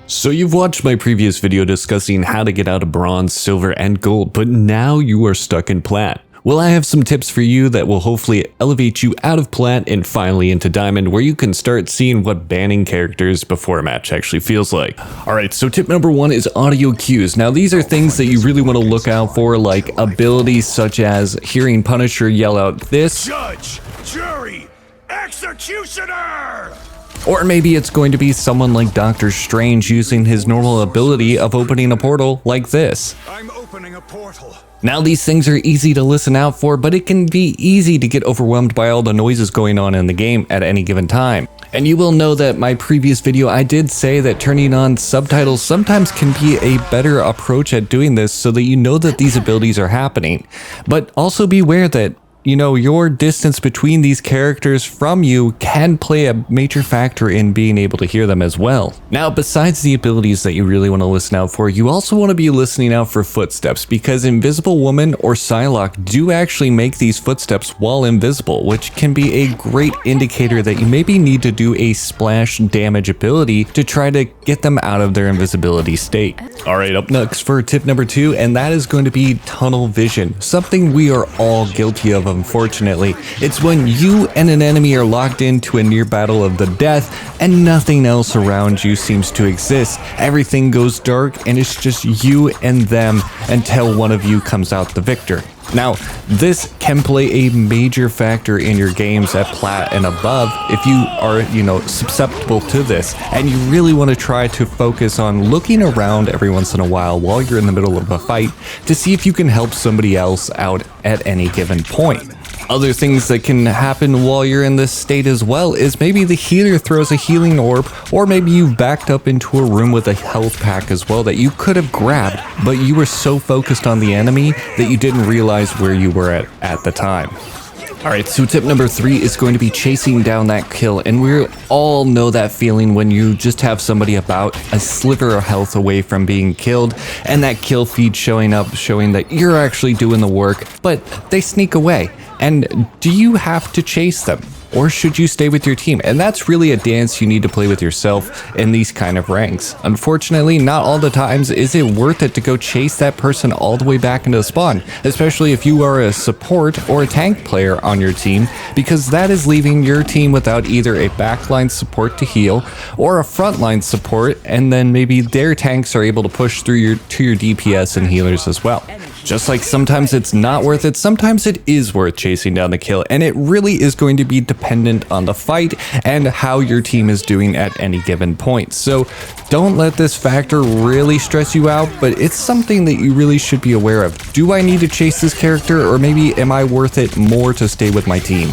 So you've watched my previous video discussing how to get out of bronze, silver, and gold, but now you are stuck in plat. Well, I have some tips for you that will hopefully elevate you out of plat and finally into diamond, where you can start seeing what banning characters before a match actually feels like. Alright, so tip number 1 is audio cues. Now these are things that you really want to look out for, like abilities such as hearing Punisher yell out this, Judge, jury, executioner! Or maybe it's going to be someone like Doctor Strange using his normal ability of opening a portal like this. I'm opening a portal. Now these things are easy to listen out for, but it can be easy to get overwhelmed by all the noises going on in the game at any given time. And you will know that my previous video I did say that turning on subtitles sometimes can be a better approach at doing this so that you know that these abilities are happening. But also beware that your distance between these characters from you can play a major factor in being able to hear them as well. Now, besides the abilities that you really want to listen out for, you also want to be listening out for footsteps, because Invisible Woman or Psylocke do actually make these footsteps while invisible, which can be a great indicator that you maybe need to do a splash damage ability to try to get them out of their invisibility state. Alright, up next for tip number 2, and that is going to be tunnel vision, something we are all guilty of. Unfortunately, it's when you and an enemy are locked into a near battle of the death and nothing else around you seems to exist. Everything goes dark and it's just you and them until one of you comes out the victor. Now, this can play a major factor in your games at plat and above if you are, susceptible to this, and you really want to try to focus on looking around every once in a while you're in the middle of a fight to see if you can help somebody else out at any given point. Other things that can happen while you're in this state as well is maybe the healer throws a healing orb, or maybe you've backed up into a room with a health pack as well that you could have grabbed, but you were so focused on the enemy that you didn't realize where you were at the time. Alright, so tip number 3 is going to be chasing down that kill, and we all know that feeling when you just have somebody about a sliver of health away from being killed, and that kill feed showing up, showing that you're actually doing the work, but they sneak away. And do you have to chase them? Or should you stay with your team? And that's really a dance you need to play with yourself in these kind of ranks. Unfortunately, not all the times is it worth it to go chase that person all the way back into the spawn, especially if you are a support or a tank player on your team, because that is leaving your team without either a backline support to heal or a frontline support, and then maybe their tanks are able to push through to your DPS and healers as well. Just like sometimes it's not worth it, sometimes it is worth chasing down the kill, and it really is going to be dependent on the fight and how your team is doing at any given point. So don't let this factor really stress you out, but it's something that you really should be aware of. Do I need to chase this character, or maybe am I worth it more to stay with my team?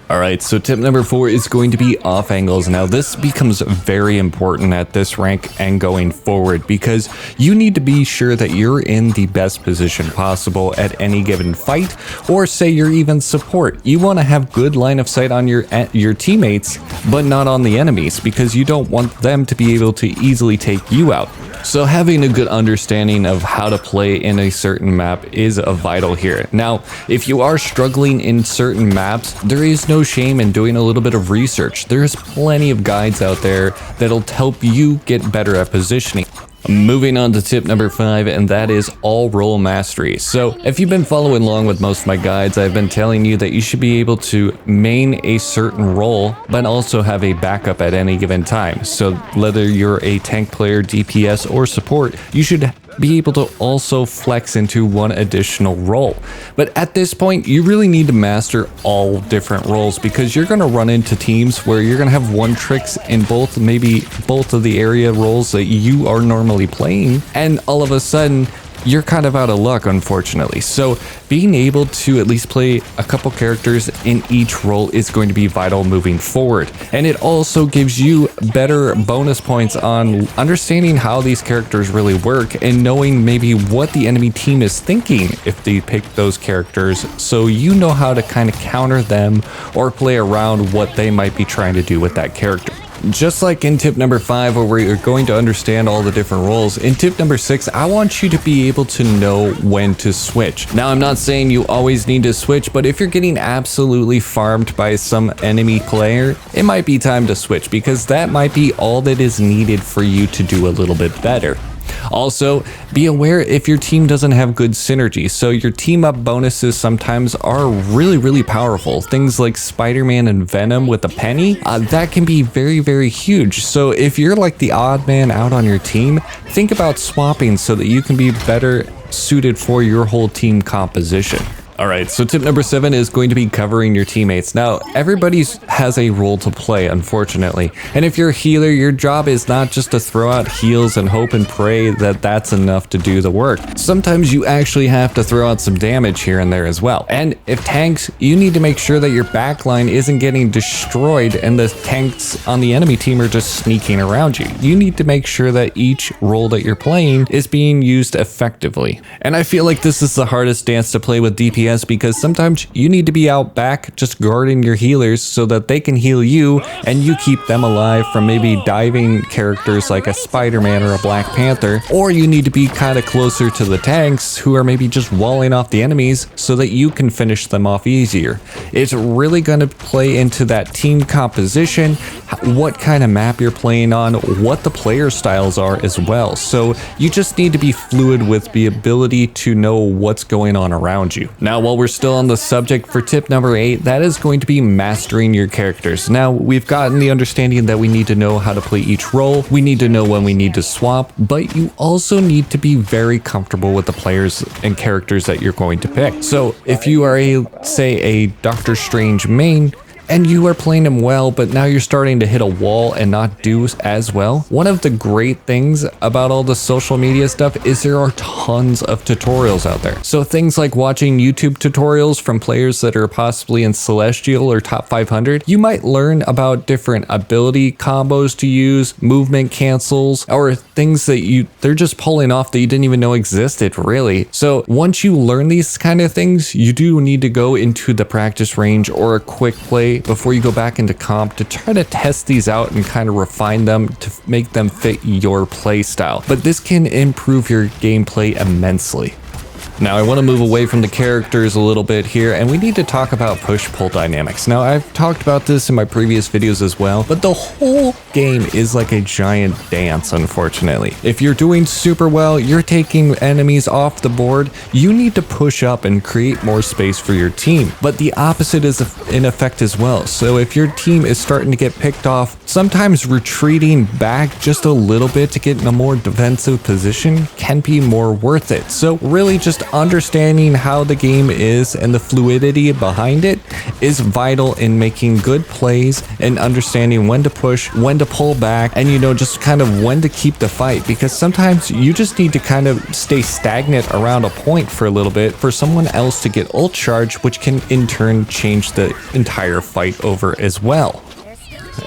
Alright, so tip number 4 is going to be off angles. Now this becomes very important at this rank and going forward, because you need to be sure that you're in the best position possible at any given fight, or say you're even support. You want to have good line of sight on your teammates, but not on the enemies, because you don't want them to be able to easily take you out. So having a good understanding of how to play in a certain map is vital here. Now, if you are struggling in certain maps, there is no shame in doing a little bit of research. There's plenty of guides out there that'll help you get better at positioning. Moving on to tip number 5, and that is all role mastery. So if you've been following along with most of my guides, I've been telling you that you should be able to main a certain role, but also have a backup at any given time. So whether you're a tank player, DPS, or support, you should be able to also flex into one additional role. But at this point, you really need to master all different roles, because you're going to run into teams where you're going to have one tricks in maybe both of the area roles that you are normally playing, and all of a sudden you're kind of out of luck, unfortunately. So being able to at least play a couple characters in each role is going to be vital moving forward. And it also gives you better bonus points on understanding how these characters really work and knowing maybe what the enemy team is thinking if they pick those characters, so you know how to kind of counter them or play around what they might be trying to do with that character. just like in tip number 5, where we're going to understand all the different roles, in tip number 6, I want you to be able to know when to switch. Now, I'm not saying you always need to switch, but if you're getting absolutely farmed by some enemy player, it might be time to switch, because that might be all that is needed for you to do a little bit better. Also, be aware if your team doesn't have good synergy. So your team up bonuses sometimes are really powerful. Things like Spider-Man and Venom with a penny, that can be very huge. So if you're like the odd man out on your team, think about swapping so that you can be better suited for your whole team composition. Alright, so tip number 7 is going to be covering your teammates. Now, everybody has a role to play, unfortunately. And if you're a healer, your job is not just to throw out heals and hope and pray that that's enough to do the work. Sometimes you actually have to throw out some damage here and there as well. And if tanks, you need to make sure that your backline isn't getting destroyed and the tanks on the enemy team are just sneaking around you. You need to make sure that each role that you're playing is being used effectively. And I feel like this is the hardest dance to play with DPS, because sometimes you need to be out back just guarding your healers so that they can heal you and you keep them alive from maybe diving characters like a Spider-Man or a Black Panther, or you need to be kind of closer to the tanks who are maybe just walling off the enemies so that you can finish them off easier. It's really going to play into that team composition, what kind of map you're playing on, what the player styles are as well. So you just need to be fluid with the ability to know what's going on around you. Now, while we're still on the subject, for tip number 8, that is going to be mastering your characters. Now, we've gotten the understanding that we need to know how to play each role, we need to know when we need to swap, but you also need to be very comfortable with the players and characters that you're going to pick. So if you are say a Doctor Strange main, and you are playing him well, but now you're starting to hit a wall and not do as well. One of the great things about all the social media stuff is there are tons of tutorials out there. So things like watching YouTube tutorials from players that are possibly in Celestial or top 500, you might learn about different ability combos to use, movement cancels, or things that they're just pulling off that you didn't even know existed, really. So once you learn these kind of things, you do need to go into the practice range or a quick play before you go back into comp to try to test these out and kind of refine them to make them fit your play style. But this can improve your gameplay immensely. Now, I want to move away from the characters a little bit here, and we need to talk about push-pull dynamics. Now, I've talked about this in my previous videos as well, but the whole game is like a giant dance, unfortunately. If you're doing super well, you're taking enemies off the board, you need to push up and create more space for your team. But the opposite is in effect as well. So if your team is starting to get picked off, sometimes retreating back just a little bit to get in a more defensive position can be more worth it. So really just understanding how the game is and the fluidity behind it is vital in making good plays and understanding when to push, when to pull back, and just kind of when to keep the fight, because sometimes you just need to kind of stay stagnant around a point for a little bit for someone else to get ult charge, which can in turn change the entire fight over as well.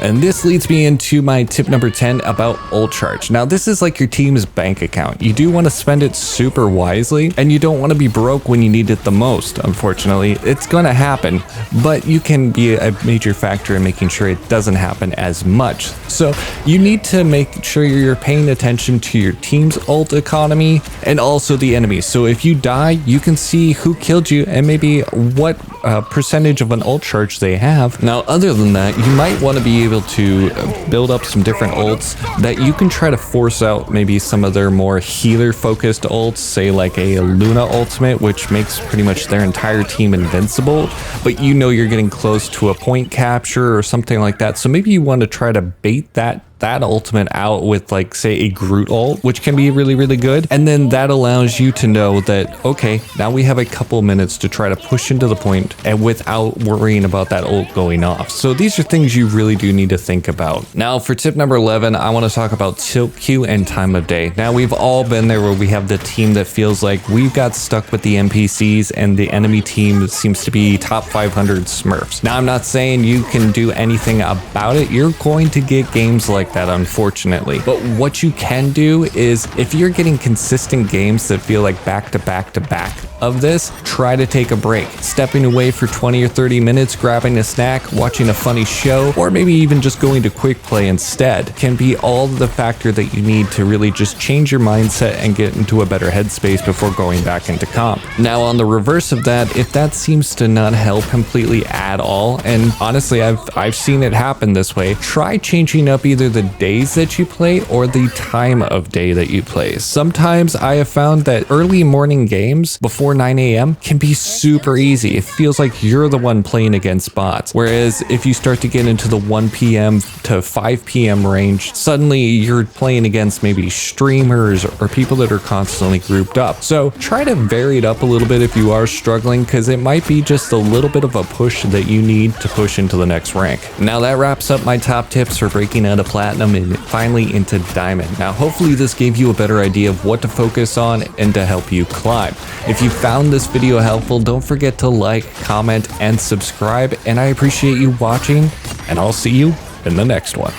And this leads me into my tip number 10 about ult charge. Now, this is like your team's bank account. You do want to spend it super wisely, and you don't want to be broke when you need it the most. Unfortunately, it's going to happen, but you can be a major factor in making sure it doesn't happen as much. So you need to make sure you're paying attention to your team's ult economy and also the enemies. So if you die, you can see who killed you and maybe what percentage of an ult charge they have. Now, other than that, you might want to be able to build up some different ults that you can try to force out maybe some of their more healer focused ults, say like a Luna ultimate, which makes pretty much their entire team invincible, but you're getting close to a point capture or something like that. So maybe you want to try to bait that ultimate out with, like, say a Groot ult, which can be really good, and then that allows you to know that, okay, now we have a couple minutes to try to push into the point and without worrying about that ult going off. So these are things you really do need to think about. Now, for tip number 11, I want to talk about tilt queue and time of day. Now, we've all been there where we have the team that feels like we've got stuck with the NPCs and the enemy team seems to be top 500 smurfs. Now, I'm not saying you can do anything about it. You're going to get games like like that, unfortunately. But what you can do is, if you're getting consistent games that feel like back to back to back of this, try to take a break. Stepping away for 20 or 30 minutes, grabbing a snack, watching a funny show, or maybe even just going to quick play instead can be all the factor that you need to really just change your mindset and get into a better headspace before going back into comp. Now, on the reverse of that, if that seems to not help completely at all, and honestly I've seen it happen this way, try changing up either the days that you play or the time of day that you play. Sometimes I have found that early morning games before 9 a.m. can be super easy. It feels like you're the one playing against bots. Whereas if you start to get into the 1 p.m. to 5 p.m. range, suddenly you're playing against maybe streamers or people that are constantly grouped up. So try to vary it up a little bit if you are struggling, because it might be just a little bit of a push that you need to push into the next rank. Now that wraps up my top tips for breaking out of Platinum and finally into Diamond. Now hopefully this gave you a better idea of what to focus on and to help you climb. If you found this video helpful, don't forget to like, comment, and subscribe, and I appreciate you watching, and I'll see you in the next one.